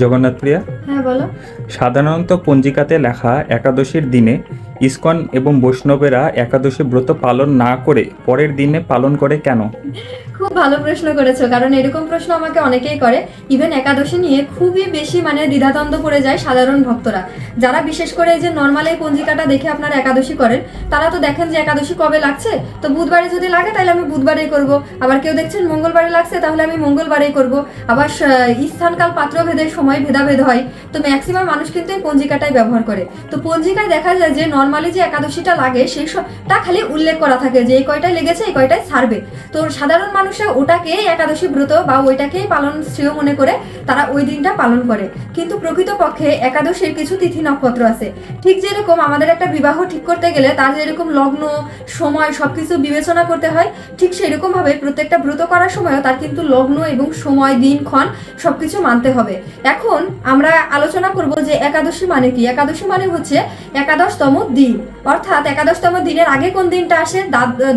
জগন্নাথ প্রিয়া, হ্যাঁ বলো। সাধারণত পঞ্জিকাতে লেখা একাদশীর দিনে ইসকন এবং বৈষ্ণবেরা একাদশী ব্রত পালন না করে পরের দিনে পালন করে কেন? খুব ভালো প্রশ্ন করেছো, কারণ এরকম প্রশ্ন আমাকে অনেকেই করে। ইভেন একাদশী নিয়ে খুবই বেশি দ্বিধাদ্বন্দ্ব পড়ে যায় সাধারণ ভক্তরা, যারা বিশেষ করে এই যে নর্মাল এই পঞ্জিকাটা দেখে আপনারা একাদশী করেন, তারা তো দেখেন যে একাদশী কবে লাগছে, তো বুধবারে যদি লাগে তাহলে আমি বুধবারেই করব। আবার কেউ দেখছেন মঙ্গলবারে লাগছে, তাহলে আমি মঙ্গলবারেই করব। আবার স্থানকাল পাত্র ভেদের সময় ভেদাভেদ হয়, তো ম্যাক্সিমাম মানুষ কিন্তু এই পঞ্জিকাটাই ব্যবহার করে। তো পঞ্জিকায় দেখা যায় যে নর্মালি যে একাদশীটা লাগে সেই সবটা খালি উল্লেখ করা থাকে যে এই কয়টায় লেগেছে, এই কয়টায় ছাড়বে। তো সাধারণ মানুষরা ওটাকেই একাদশী ব্রত বা ওইটাকেই পালন শ্রেয় মনে করে তারা ওই দিনটা পালন করে। কিন্তু প্রকৃতপক্ষে একাদশীর কিছু তিথি নক্ষত্র আছে। ঠিক যেরকম আমাদের একটা বিবাহ ঠিক করতে গেলে তার যেরকম লগ্ন সময় সবকিছু বিবেচনা করতে হয়, ঠিক সেরকম ভাবে প্রত্যেকটা ব্রত করার সময়ও তার কিন্তু লগ্ন এবং সময় দিনক্ষণ সবকিছু মানতে হবে। এখন আমরা আলোচনা করব যে একাদশী মানে কি। একাদশী মানে হচ্ছে একাদশতম দিন, অর্থাৎ একাদশতম দিনের আগে কোন দিনটা আসে?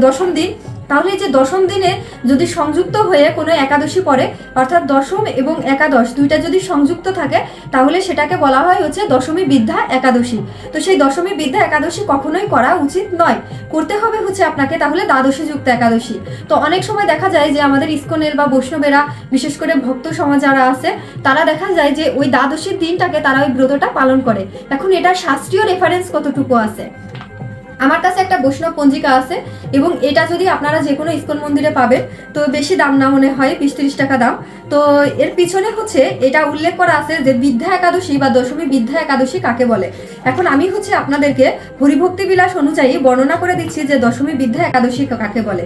দশম দিন। তাহলে এই যে দশম দিনে যদি সংযুক্ত হয়ে কোনো একাদশী পড়ে, অর্থাৎ দশম এবং একাদশ দুইটা যদি সংযুক্ত থাকে, তাহলে সেটাকে বলা হয় হচ্ছে দশমী বিদ্যা একাদশী। তো সেই দশমী বিদ্যা একাদশী কখনোই করা উচিত নয়, করতে হবে হচ্ছে আপনাকে তাহলে দ্বাদশী যুক্ত একাদশী। তো অনেক সময় দেখা যায় যে আমাদের ইসকনের বা বৈষ্ণবেরা, বিশেষ করে ভক্ত সমাজ যারা আছে, তারা দেখা যায় যে ওই দ্বাদশীর দিনটাকে তারা ওই ব্রতটা পালন করে। এখন এটার শাস্ত্রীয় রেফারেন্স কতটুকু আছে? আমার কাছে একটা বৈষ্ণব পঞ্জিকা আছে, এবং এটা যদি আপনারা যে কোনো ইসকন মন্দিরে পাবেন, তো বেশি দাম না মনে হয়, 20-30 টাকা দাম। তো এর পিছনে হচ্ছে এটা উল্লেখ করা আছে যে বিদ্যা একাদশী বা দশমী বিদ্যা একাদশী কাকে বলে। এখন আমি হচ্ছে আপনাদেরকে হরিভক্তি বিলাস অনুযায়ী বর্ণনা করে দিচ্ছি যে দশমী বিদ্যা একাদশী কাকে বলে।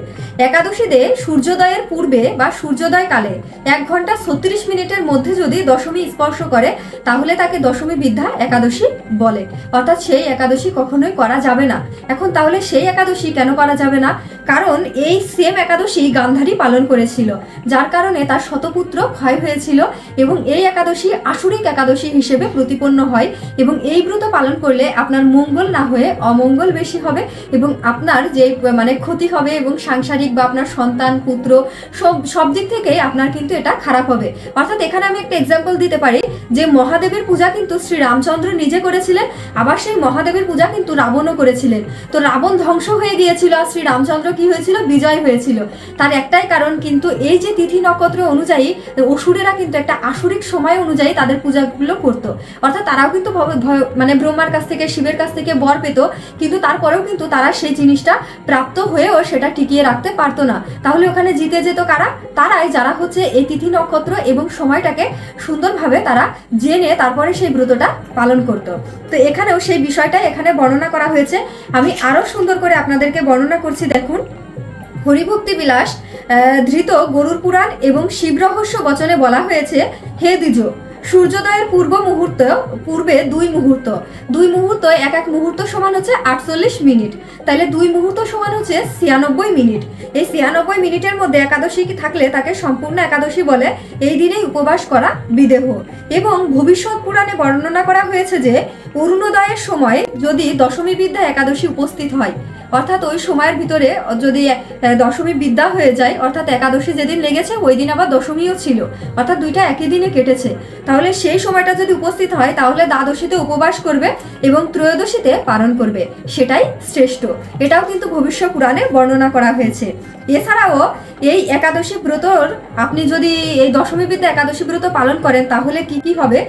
একাদশীতে সূর্যোদয়ের পূর্বে বা সূর্যোদয় কালে 1 ঘন্টা 36 মিনিটের মধ্যে যদি দশমী স্পর্শ করে, তাহলে তাকে দশমী বিদ্যা একাদশী বলে। অর্থাৎ সেই একাদশী কখনোই করা যাবে না। এখন তাহলে সেই একাদশী কেন করা যাবে না? কারণ এই সেম একাদশী গান্ধারী পালন করেছিল, যার কারণে তার শতপুত্র ক্ষয় হয়েছিল, এবং এই একাদশী আসুরিক একাদশী হিসেবে প্রতিপন্ন হয়। এবং এই ব্রত পালন করলে আপনার মঙ্গল না হয়ে অমঙ্গল বেশি হবে, এবং আপনার যে ক্ষতি হবে, এবং সাংসারিক বা আপনার সন্তান পুত্র সব দিক থেকেই আপনার কিন্তু এটা খারাপ হবে। অর্থাৎ এখানে আমি একটা এক্সাম্পল দিতে পারি যে মহাদেবের পূজা কিন্তু শ্রী রামচন্দ্র নিজে করেছিলেন, আবার সেই মহাদেবের পূজা কিন্তু রাবণও করেছিলেন। তো রাবণ ধ্বংস হয়ে গিয়েছিল আর শ্রী রামচন্দ্র কি হয়েছিল? বিজয় হয়েছিল। তার একটাই কারণ, কিন্তু এই যে তিথি নক্ষত্র অনুযায়ী অসুরেরা কিন্তু একটা আসুরিক সময় অনুযায়ী তাদের পূজাগুলো করতো। অর্থাৎ তারাও কিন্তু ব্রহ্মার কাছ থেকে, শিবের কাছ থেকে বর পেত, কিন্তু তারপরেও কিন্তু তারা সেই জিনিসটা প্রাপ্ত হয়েও সেটা টিকিয়ে রাখতে পারতো না। তাহলে ওখানে জিতে যেত কারা? তারাই, যারা হচ্ছে এই তিথি নক্ষত্র এবং সময়টাকে সুন্দরভাবে তারা জেনে তারপরে সেই ব্রতটা পালন করত। তো এখানেও সেই বিষয়টা এখানে বর্ণনা করা হয়েছে। আমি আরো সুন্দর করে আপনাদেরকে বর্ণনা করছি, দেখুন। হরিভক্তি বিলাস ধৃত গরুর পুরাণ এবং শিব রহস্য বচনে বলা হয়েছে, হে দ্বিজ, সূর্যোদয়ের পূর্বে 2 মুহূর্ত, এক মুহূর্ত সমান হচ্ছে 48 মিনিট, তাহলে 2 মুহূর্ত সমান হচ্ছে 96 মিনিট। এই 96 মিনিটের মধ্যে একাদশী থাকলে তাকে সম্পূর্ণ একাদশী বলে। এই দিনেই উপবাস করা বিদেহ। এবং ভবিষ্যৎ পুরাণে বর্ণনা করা হয়েছে যে অরুণোদয়ের সময় যদি দশমী বিদ্যা একাদশী উপস্থিত হয়, অর্থাৎ ওই সময়ের ভিতরে যদি দশমী বিদ্যা হয়ে যায়, অর্থাৎ একাদশী যেদিন লেগেছে ওই দিন আবার দশমীও ছিল, অর্থাৎ দুইটা একই দিনে কেটেছে, তাহলে সেই সময়টা যদি উপস্থিত হয় তাহলে দ্বাদশীতে উপবাস করবে এবং ত্রয়োদশীতে পালন করবে, সেটাই শ্রেষ্ঠ। এটাও কিন্তু ভবিষ্যৎ পুরাণে বর্ণনা করা হয়েছে। এছাড়াও এই একাদশী ব্রতর আপনি যদি এই দশমী বিদ্যা একাদশী ব্রত পালন করেন, তাহলে কি কি হবে?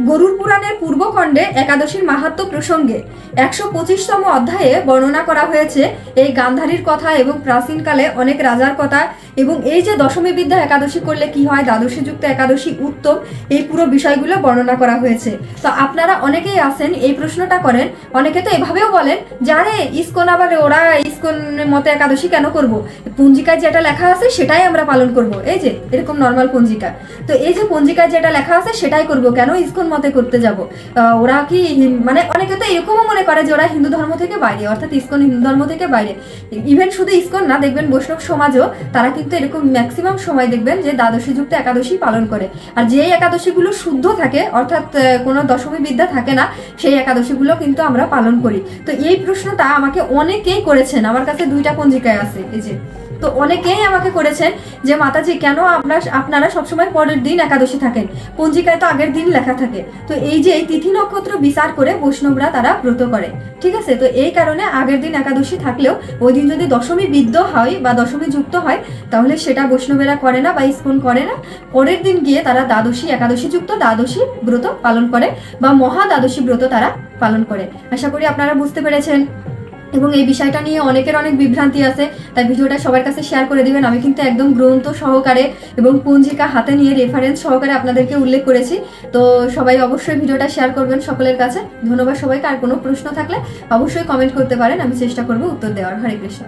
গরুর পুরাণের পূর্বখণ্ডে একাদশীর মাহাত্ম্য প্রসঙ্গে 125তম অধ্যায়ে বর্ণনা করা হয়েছে এই গান্ধারীর কথা এবং প্রাচীনকালে অনেক রাজার কথা, এবং এই যে দশমী বিদ্যা একাদশী করলে কি হয়, দ্বাদশী যুক্ত একাদশী উত্তম, এই পুরো বিষয়গুলো বর্ণনা করা হয়েছে। তো আপনারা অনেকেই আছেন এই প্রশ্নটা করেন, অনেকে তো এভাবেও বলেন যে আরে ইসকন, আবার ওরা ইসকন মতে একাদশী কেন করব? পঞ্জিকায় যেটা লেখা আছে সেটাই আমরা পালন করব। এই যে এরকম নর্মাল পঞ্জিকা, তো এই যে পঞ্জিকায় যেটা লেখা আছে সেটাই করব, কেন ইসকন মতে করতে যাব? ওরা কি অনেকে তো এরকমও মনে করে যে ওরা হিন্দু ধর্ম থেকে বাইরে, অর্থাৎ ইসকন হিন্দু ধর্ম থেকে বাইরে। ইভেন শুধু ইসকন না, দেখবেন বৈষ্ণব সমাজও তারা কিন্তু এরকম ম্যাক্সিমাম সময় দেখবেন যে দ্বাদশী যুক্ত একাদশী পালন করে। আর যে একাদশীগুলো শুদ্ধ থাকে, অর্থাৎ কোনো দশমী বিদ্যা থাকে না, সেই একাদশীগুলো কিন্তু আমরা পালন করি। তো এই প্রশ্নটা আমাকে অনেকেই করেছেন, আমার কাছে 2টা পঞ্জিকায় আছে। এই যে তো অনেকেই আমাকে করেছেন যে মাতাজি কেন আপনারা সবসময় পরের দিন একাদশী থাকেন, পঞ্জিকায় তো আগের দিন লেখা থাকে। তো এই যে এই তিথি নক্ষত্র বিচার করে বৈষ্ণবরা তারা ব্রত করে, ঠিক আছে। তো এই কারণে আগের দিন একাদশী থাকলেও ওই দিন যদি দশমী বিদ্ধ হয় বা দশমী যুক্ত হয় তাহলে সেটা বৈষ্ণবেরা করে না বা ইস্কন করে না। পরের দিন গিয়ে তারা দ্বাদশী একাদশী যুক্ত দ্বাদশী ব্রত পালন করে বা মহা দ্বাদশী ব্রত তারা পালন করে। আশা করি আপনারা বুঝতে পেরেছেন এবং এই বিষয়টা নিয়ে অনেকের অনেক বিভ্রান্তি আছে, তাই ভিডিওটা সবার কাছে শেয়ার করে দিবেন। আমি কিন্তু একদম গ্রন্থ সহকারে এবং পঞ্জিকা হাতে নিয়ে রেফারেন্স সহকারে আপনাদেরকে উল্লেখ করেছি। তো সবাই অবশ্যই ভিডিওটা শেয়ার করবেন সকলের কাছে। ধন্যবাদ সবাইকে। আর কোনো প্রশ্ন থাকলে অবশ্যই কমেন্ট করতে পারেন, আমি চেষ্টা করবো উত্তর দেওয়ার। হরে কৃষ্ণ।